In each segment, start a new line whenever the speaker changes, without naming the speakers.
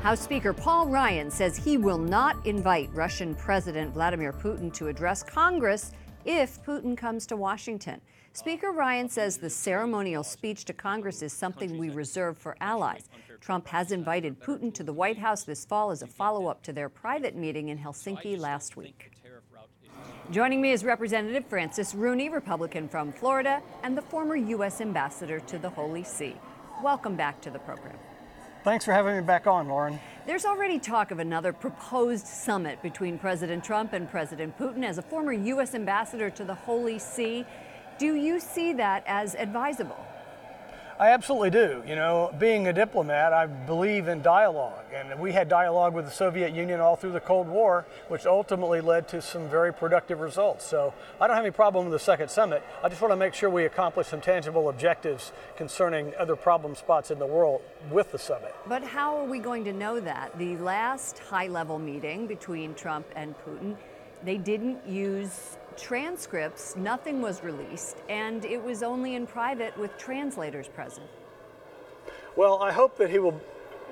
House Speaker Paul Ryan says he will not invite Russian President Vladimir Putin to address Congress if Putin comes to Washington. Speaker Ryan says the ceremonial speech to Congress is something we reserve for allies. Trump has invited Putin to the White House this fall as a follow-up to their private meeting in Helsinki last week. Joining me is Representative Francis Rooney, Republican from Florida, and the former U.S. ambassador to the Holy See. Welcome back to the program.
Thanks for having me back on, Lauren.
There's already talk of another proposed summit between President Trump and President Putin. As a former U.S. ambassador to the Holy See, do you see that as advisable?
I absolutely do. You know, being a diplomat, I believe in dialogue. And we had dialogue with the Soviet Union all through the Cold War, which ultimately led to some very productive results. So I don't have any problem with the second summit. I just want to make sure we accomplish some tangible objectives concerning other problem spots in the world with the summit.
But how are we going to know that? The last high-level meeting between Trump and Putin, they didn't use transcripts, nothing was released, and it was only in private with translators present.
Well, I hope that he will,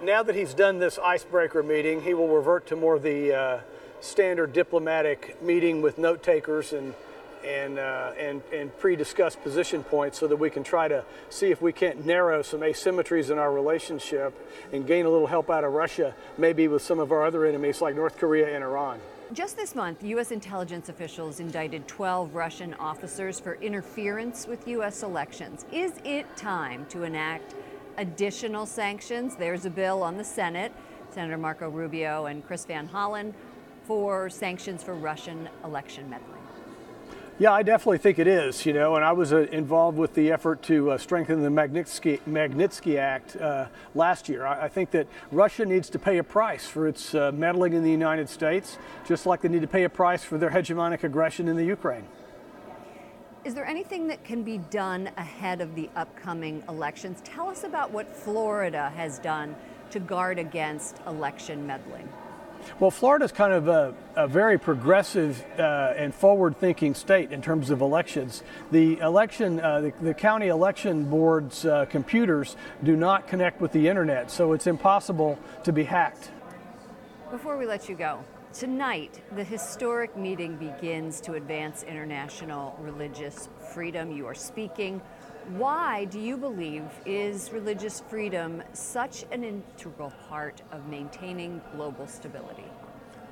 now that he's done this icebreaker meeting, he will revert to more of the standard diplomatic meeting with note takers and pre-discussed position points so that we can try to see if we can't narrow some asymmetries in our relationship and gain a little help out of Russia, maybe with some of our other enemies like North Korea and Iran.
Just this month, U.S. intelligence officials indicted 12 Russian officers for interference with U.S. elections. Is it time to enact additional sanctions? There's a bill on the Senate, Senator Marco Rubio and Chris Van Hollen, for sanctions for Russian election meddling.
Yeah, I definitely think it is, you know, and I was involved with the effort to strengthen the Magnitsky Act last year. I think that Russia needs to pay a price for its meddling in the United States, just like they need to pay a price for their hegemonic aggression in the Ukraine.
Is there anything that can be done ahead of the upcoming elections? Tell us about what Florida has done to guard against election meddling.
Well, Florida's kind of a very progressive and forward-thinking state in terms of elections. The county election board's computers do not connect with the internet, so it's impossible to be hacked.
Before we let you go, tonight the historic meeting begins to advance international religious freedom. You are speaking. Why do you believe is religious freedom such an integral part of maintaining global stability?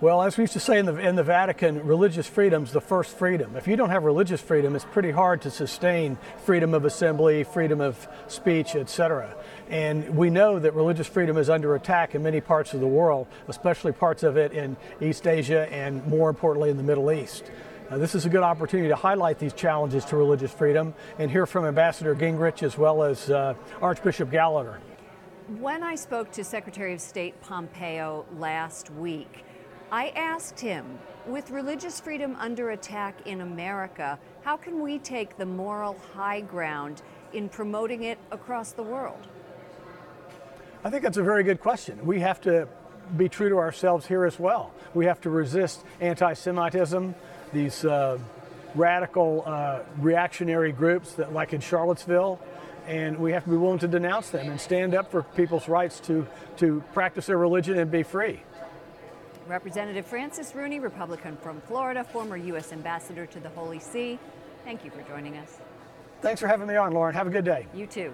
Well, as we used to say in the Vatican, religious freedom's the first freedom. If you don't have religious freedom, it's pretty hard to sustain freedom of assembly, freedom of speech, etc. And we know that religious freedom is under attack in many parts of the world, especially parts of it in East Asia and more importantly in the Middle East. This is a good opportunity to highlight these challenges to religious freedom and hear from Ambassador Gingrich as well as Archbishop Gallagher.
When I spoke to Secretary of State Pompeo last week, I asked him, with religious freedom under attack in America, how can we take the moral high ground in promoting it across the world?
I think that's a very good question. We have to be true to ourselves here as well. We have to resist anti-Semitism, these radical reactionary groups that, like in Charlottesville, and we have to be willing to denounce them and stand up for people's rights to practice their religion and be free.
Representative Francis Rooney, Republican from Florida, former U.S. ambassador to the Holy See. Thank you for joining us.
Thanks for having me on, Lauren. Have a good day.
You too.